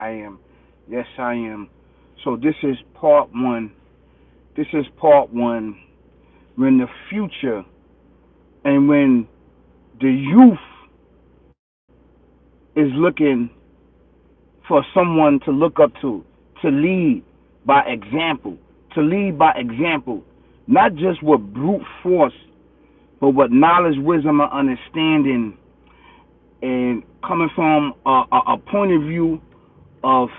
I am. Yes, I am. So this is part one. This is part one. When the future and when the youth is looking for someone to look up to lead by example, to lead by example, not just with brute force, but with knowledge, wisdom, and understanding, and coming from a point of view of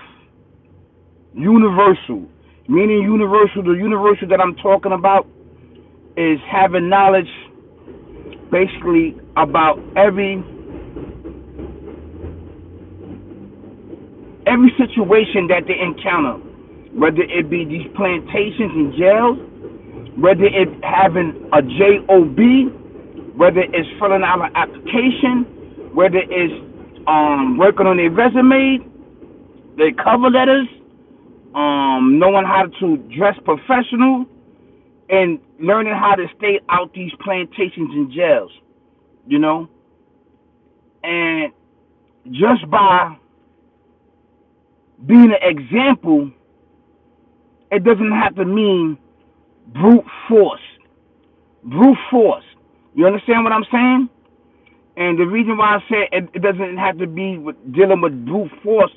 universal, meaning universal. The universal that I'm talking about is having knowledge basically about every situation that they encounter, whether it be these plantations and jails, whether it's having a job, whether it's filling out an application, whether it's working on their resume, their cover letters, knowing how to dress professional, and learning how to stay out these plantations and jails, you know. And just by being an example, it doesn't have to mean brute force. Brute force. You understand what I'm saying? And the reason why I say it doesn't have to be with dealing with brute force,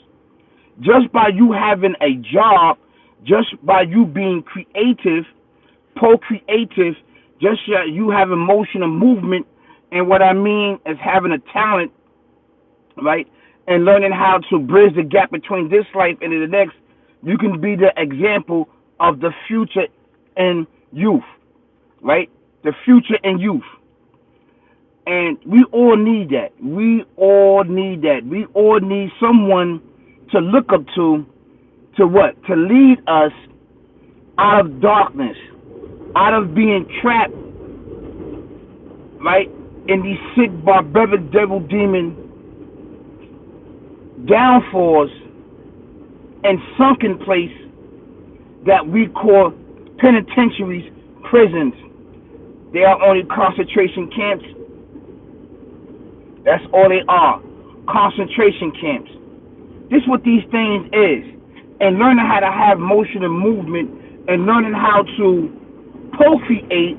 just by you having a job, just by you being creative, procreative, just you having motion and movement, and what I mean is having a talent, right? And learning how to bridge the gap between this life and the next, you can be the example of the future in youth, right? The future in youth. And we all need that. We all need that. We all need someone to look up to what? To lead us out of darkness, out of being trapped, right, in these sick, barbaric, devil, demon downfalls and sunken place that we call penitentiaries, prisons. They are only concentration camps. That's all they are, concentration camps. This is what these things is. And learning how to have motion and movement, and learning how to procreate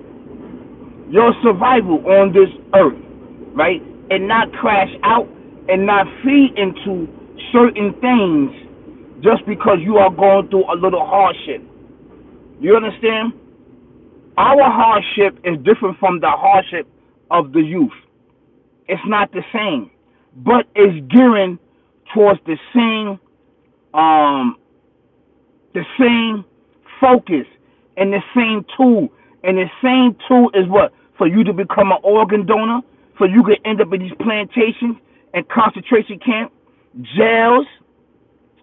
your survival on this earth, right? And not crash out and not feed into certain things just because you are going through a little hardship. You understand? Our hardship is different from the hardship of the youth. It's not the same, but it's gearing towards the same focus and the same tool. And the same tool is what? For you to become an organ donor, for you to end up in these plantations and concentration camp, jails,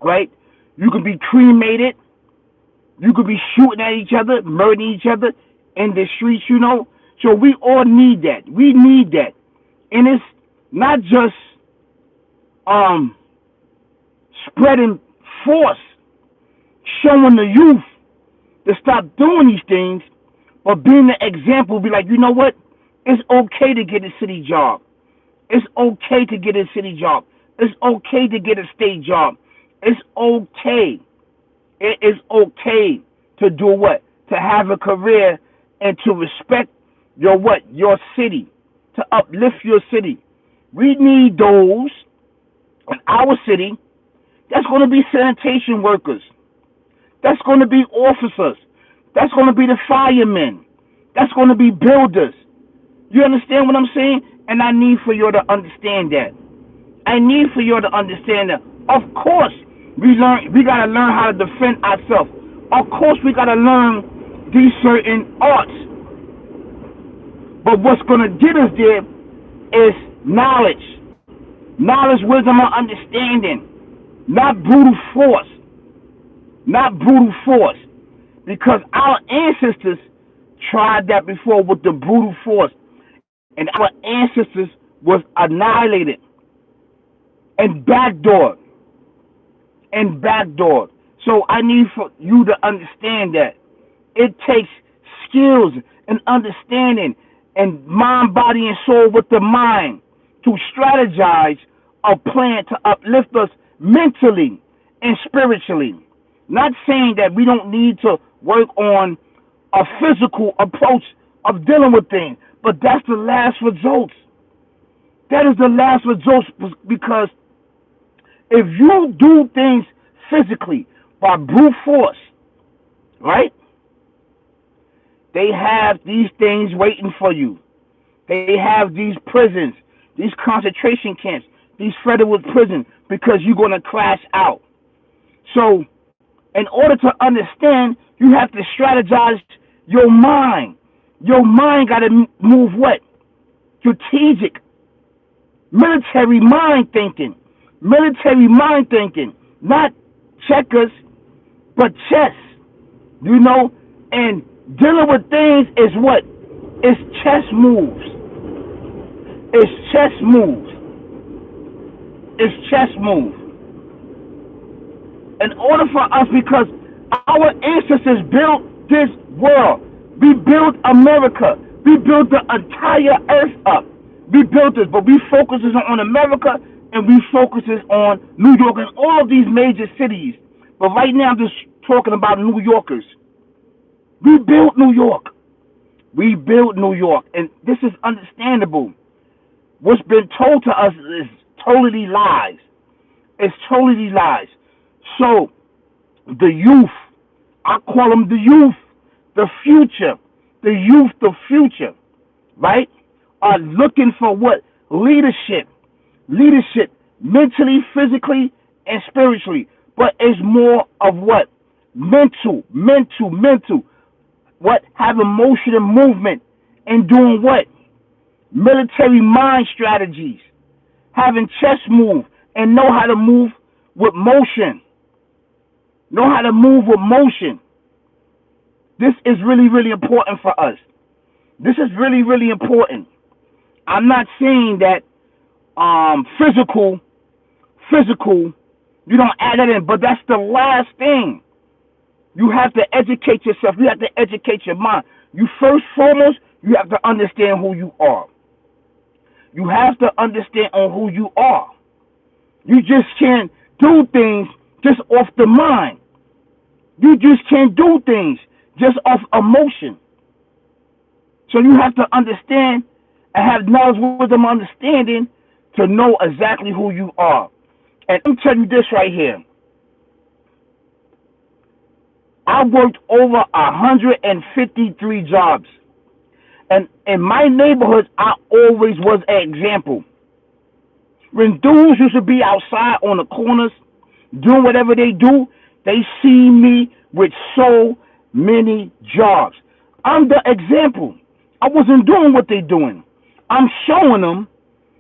right? You could be cremated. You could be shooting at each other, murdering each other in the streets, you know. So we all need that. We need that. And it's not just spreading force, showing the youth to stop doing these things, but being the example, be like, you know what? It's okay to get a city job. It's okay to get a city job. It's okay to get a state job. It's okay. It is okay to do what? To have a career and to respect your what? Your city. To uplift your city. We need those in our city that's going to be sanitation workers. That's going to be officers. That's going to be the firemen. That's going to be builders. You understand what I'm saying? And I need for you to understand that. I need for you to understand that. Of course, we got to learn how to defend ourselves. Of course, we got to learn these certain arts. But what's going to get us there is knowledge. Knowledge, wisdom, and understanding. Not brutal force. Not brutal force. Because our ancestors tried that before with the brutal force. And our ancestors was annihilated and backdoored. So I need for you to understand that it takes skills and understanding and mind, body, and soul with the mind to strategize a plan to uplift us mentally and spiritually. Not saying that we don't need to work on a physical approach of dealing with things, but that's the last result. That is the last result, because if you do things physically by brute force, right? They have these things waiting for you. They have these prisons, these concentration camps, these federal prisons, because you're going to crash out. So, in order to understand, you have to strategize your mind. Your mind got to move what? Strategic. Military mind thinking. Military mind thinking. Not checkers, but chess. You know? And dealing with things is what? It's chess moves. It's chess moves. It's chess moves. In order for us, because our ancestors built this world. We built America. We built the entire earth up. We built this, but we focuses on America, and we focuses on New York and all of these major cities. But right now, I'm just talking about New Yorkers. We built New York. We built New York, and this is understandable. What's been told to us is totally lies. It's totally lies. So, the youth, I call them the youth, the future, the future, right, are looking for what? Leadership, mentally, physically, and spiritually. But it's more of what? Mental. What? Have emotion and movement, and doing what? Military mind strategies, having chess move, and know how to move with motion. Know how to move with motion. This is really, really important for us. This is really, really important. I'm not saying that physical, you don't add that in, but that's the last thing. You have to educate yourself. You have to educate your mind. You first, foremost, you have to understand who you are. You have to understand on who you are. You just can't do things just off the mind. You just can't do things just off emotion. So you have to understand and have knowledge, wisdom, understanding to know exactly who you are. And I'm telling you this right here. I worked over 153 jobs. And in my neighborhood, I always was an example. When dudes used to be outside on the corners doing whatever they do, they see me with so many jobs. I'm the example. I wasn't doing what they're doing. I'm showing them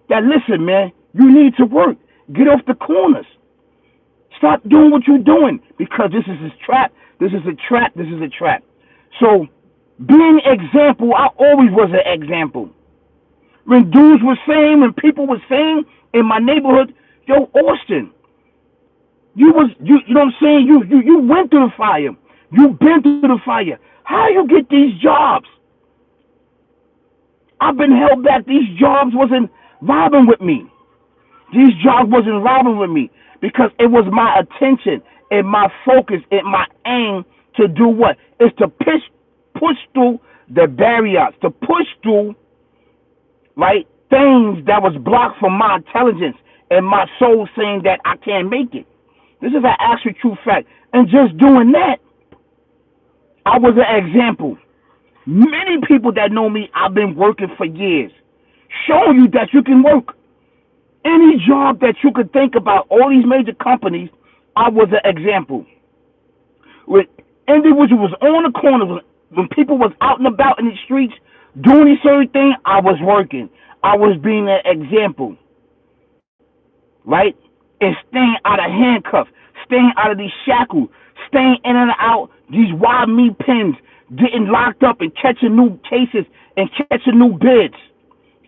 that, listen, man, you need to work. Get off the corners. Stop doing what you're doing, because this is a trap. This is a trap. This is a trap. So, being example, I always was an example. When dudes were saying, when people were saying in my neighborhood, yo, Austin, you know what I'm saying? You went through the fire. You've been through the fire. How you get these jobs? I've been held back. These jobs wasn't vibing with me. These jobs wasn't vibing with me because it was my attention and my focus and my aim to do what? Is to push through the barriers, to push through, right, things that was blocked from my intelligence and my soul saying that I can't make it. This is an actual true fact. And just doing that, I was an example. Many people that know me, I've been working for years, showing you that you can work. Any job that you could think about, all these major companies, I was an example. When individuals was on the corner, when people was out and about in the streets doing these certain things, I was working. I was being an example, right? And staying out of handcuffs, staying out of these shackles, staying in and out these wild meat pens, getting locked up and catching new cases and catching new bids.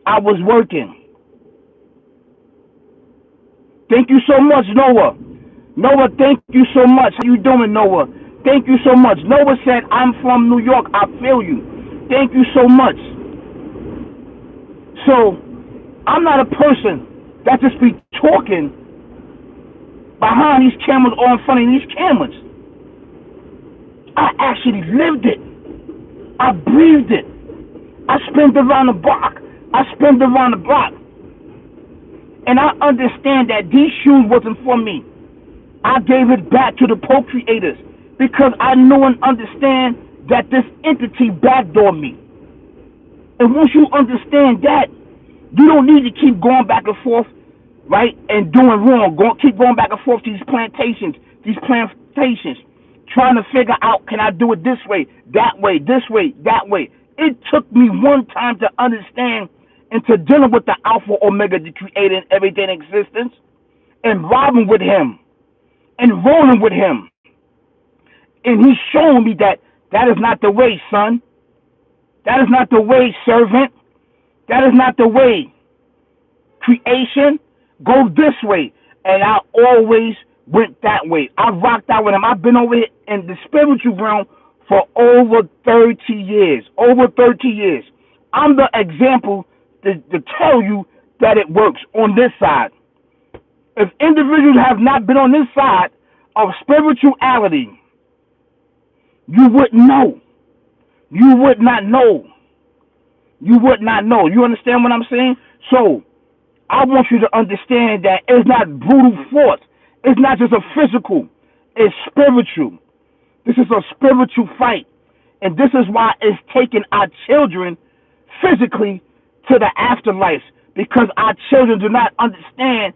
I was working. Thank you so much, Noah. Noah, thank you so much. How you doing, Noah? Thank you so much. Noah said, I'm from New York. I feel you. Thank you so much. So, I'm not a person that just be talking behind these cameras or in front of these cameras. I actually lived it. I breathed it. I spent around the block. And I understand that these shoes wasn't for me. I gave it back to the procreators because I know and understand that this entity backdoored me. And once you understand that, you don't need to keep going back and forth, right, and doing wrong. Keep going back and forth to these plantations, trying to figure out, can I do it this way, that way, this way, that way. It took me one time to understand and to dealing with the Alpha Omega, the Creator, and everything in existence, and robbing with Him and rolling with Him. And He's showing me that that is not the way, son. That is not the way, servant. That is not the way. Creation, go this way. And I always went that way. I rocked out with Him. I've been over here in the spiritual realm for over 30 years. Over 30 years. I'm the example to tell you that it works on this side. If individuals have not been on this side of spirituality, you wouldn't know. You would not know. You would not know. You understand what I'm saying? So, I want you to understand that it's not brutal force. It's not just a physical. It's spiritual. This is a spiritual fight. And this is why it's taking our children physically to the afterlife. Because our children do not understand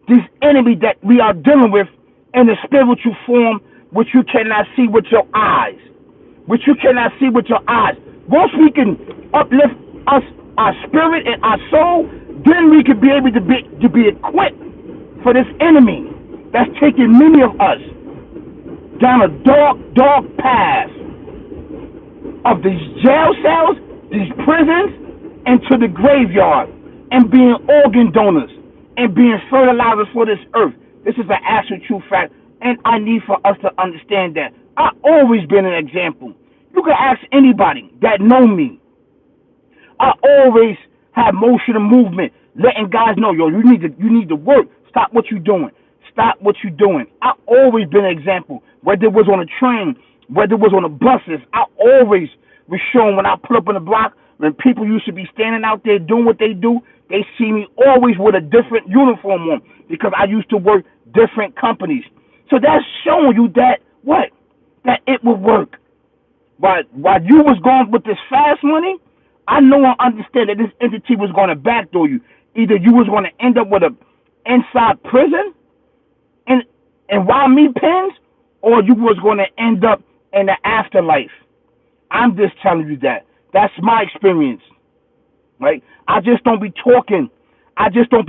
this enemy that we are dealing with in a spiritual form, which you cannot see with your eyes. Which you cannot see with your eyes. Once we can uplift us, our spirit and our soul, then we can be able to be equipped for this enemy that's taking many of us down a dark path of these jail cells, these prisons, and to the graveyard, and being organ donors and being fertilizers for this earth. This is an actual true fact, and I need for us to understand that. I've always been an example. You can ask anybody that know me. I always have motion and movement, letting guys know, yo, you need to work. Stop what you're doing. Stop what you're doing. I've always been an example. Whether it was on a train, whether it was on the buses, I always was shown when I pull up on the block, when people used to be standing out there doing what they do, they see me always with a different uniform on because I used to work different companies. So that's showing you that what? That it would work. But while you was going with this fast money, I know and understand that this entity was going to backdoor you. Either you was going to end up with a inside prison and wild meat pens, or you was going to end up in the afterlife. I'm just telling you that. That's my experience. Right? I just don't be talking. Just to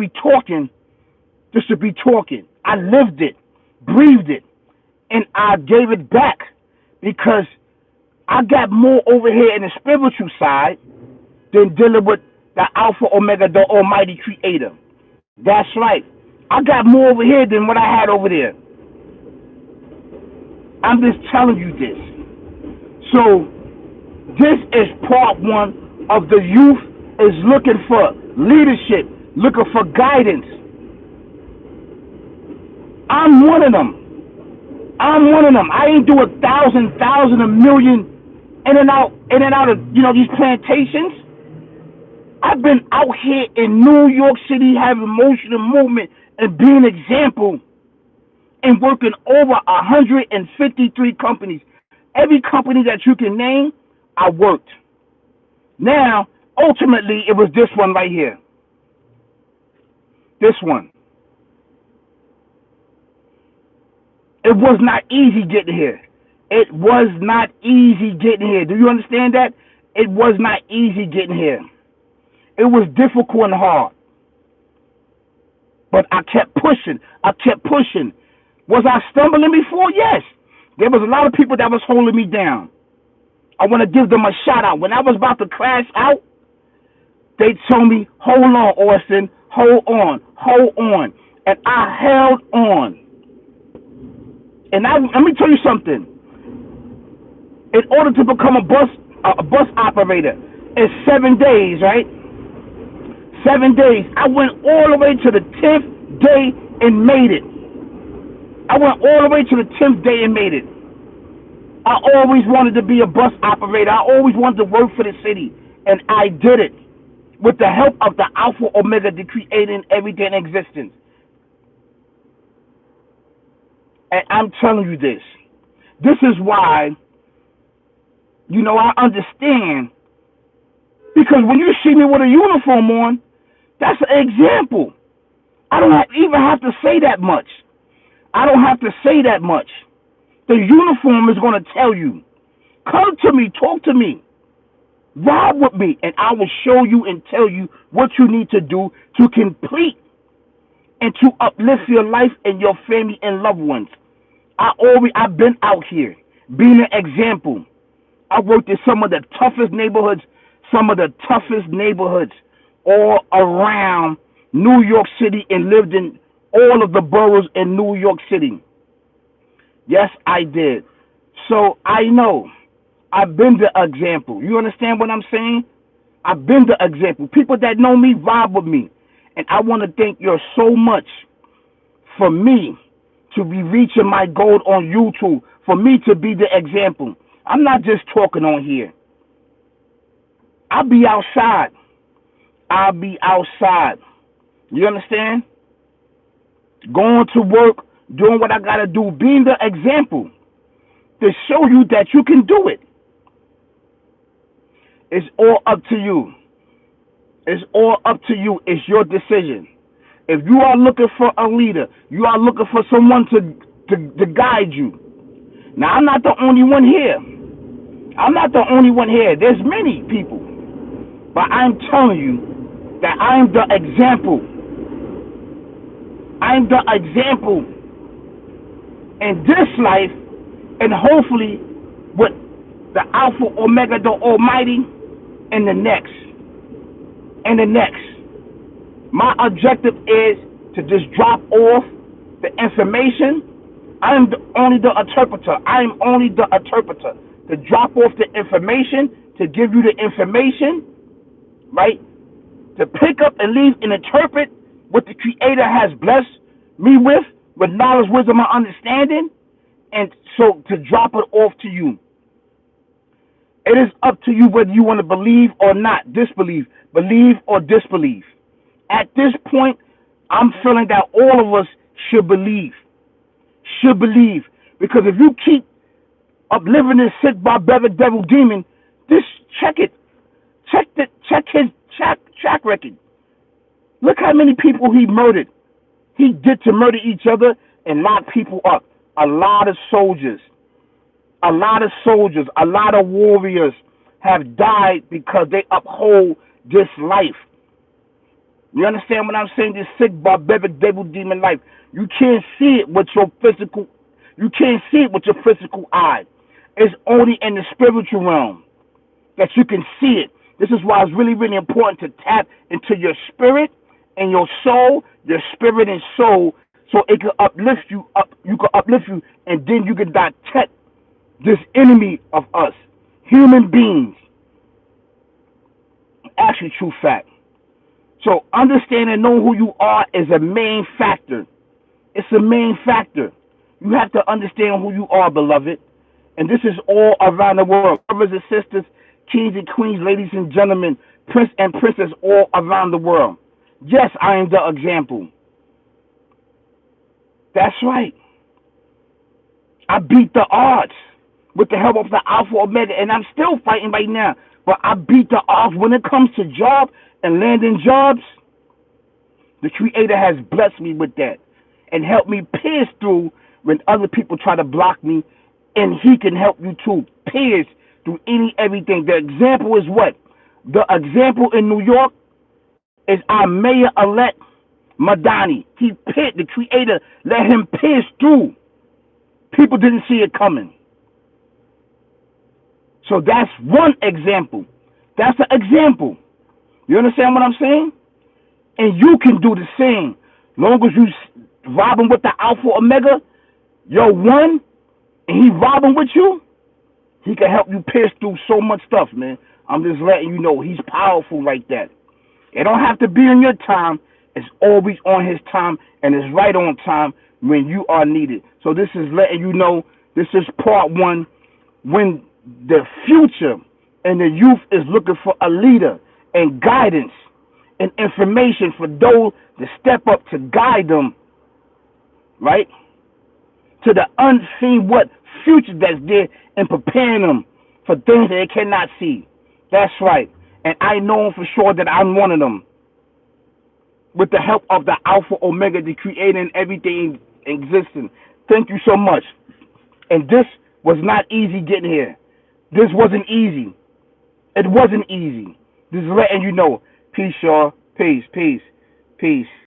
be talking. I lived it, breathed it, and I gave it back because I got more over here in the spiritual side than dealing with the Alpha Omega, the Almighty Creator. That's right. I got more over here than what I had over there. I'm just telling you this. So, this is part one of the youth is looking for leadership, looking for guidance. I'm one of them. I ain't do 1,000, a million in and out of these plantations. I've been out here in New York City having motion and movement and being an example and working over 153 companies. Every company that you can name, I worked. Now, ultimately, it was this one right here. This one. It was not easy getting here. It was not easy getting here. Do you understand that? It was not easy getting here. It was difficult and hard. But I kept pushing. Was I stumbling before? Yes. There was a lot of people that was holding me down. I want to give them a shout out. When I was about to crash out, they told me, hold on, Austin, hold on. And I held on. And let me tell you something. In order to become a bus operator, it's 7 days, right? 7 days. I went all the way to the 10th day and made it. I went all the way to the 10th day and made it. I always wanted to be a bus operator. I always wanted to work for the city, and I did it with the help of the Alpha Omega, the creating everything in existence. And I'm telling you this. This is why, I understand. Because when you see me with a uniform on, that's an example. I don't even have to say that much. I don't have to say that much. The uniform is going to tell you. Come to me, talk to me, ride with me, and I will show you and tell you what you need to do to complete and to uplift your life and your family and loved ones. I've been out here being an example. I worked in some of the toughest neighborhoods all around New York City and lived in all of the boroughs in New York City. Yes, I did. So I know. I've been the example. You understand what I'm saying? I've been the example. People that know me vibe with me. And I want to thank you so much for me to be reaching my goal on YouTube, for me to be the example. I'm not just talking on here. I'll be outside. You understand? Going to work, doing what I got to do, being the example to show you that you can do it. It's all up to you. It's all up to you. It's your decision. If you are looking for a leader, you are looking for someone to guide you. Now, I'm not the only one here. There's many people. But I'm telling you that I'm the example. I'm the example in this life, and hopefully with the Alpha Omega, the Almighty, in the next. My objective is to just drop off the information. I am only the interpreter. To drop off the information, to give you the information, right? To pick up and leave and interpret what the Creator has blessed me with knowledge, wisdom, and understanding, and so to drop it off to you. It is up to you whether you want to believe or not, disbelieve, believe or disbelieve. At this point, I'm feeling that all of us should believe. Because if you keep uplifting this sick, barbaric devil demon, just check it. Check his track record. Look how many people he murdered. He did to murder each other and lock people up. A lot of soldiers, a lot of warriors have died because they uphold this life. You understand what I'm saying? This sick, barbaric, devil, demon life. You can't see it with your physical. You can't see it with your physical eye. It's only in the spiritual realm that you can see it. This is why it's really, really important to tap into your spirit and your soul, your spirit and soul, so it can uplift you and then you can detect this enemy of us, human beings. Actually, true fact. So understanding and knowing who you are is a main factor. It's a main factor. You have to understand who you are, beloved. And this is all around the world. Brothers and sisters, kings and queens, ladies and gentlemen, prince and princess all around the world. Yes, I am the example. That's right. I beat the odds with the help of the Alpha Omega, and I'm still fighting right now. But I beat the odds when it comes to job and landing jobs. The Creator has blessed me with that and helped me pierce through when other people try to block me, and He can help you too. Pierce through everything. The example is what? The example in New York is our mayor-elect, Madani. The Creator let him pierce through. People didn't see it coming. So that's one example. That's an example. You understand what I'm saying? And you can do the same. Long as you robbing with the Alpha Omega, you're one, and he robbing with you, he can help you pierce through so much stuff, man. I'm just letting you know he's powerful like that. It don't have to be in your time. It's always on his time, and it's right on time when you are needed. So this is letting you know, this is part one, when the future and the youth is looking for a leader and guidance and information for those to step up to guide them, right? To the unseen what future that's there and preparing them for things that they cannot see. That's right. And I know for sure that I'm one of them. With the help of the Alpha Omega, the creator and everything existing. Thank you so much. And this was not easy getting here. This wasn't easy. It wasn't easy. Just letting you know. Peace, y'all. Peace, peace, peace.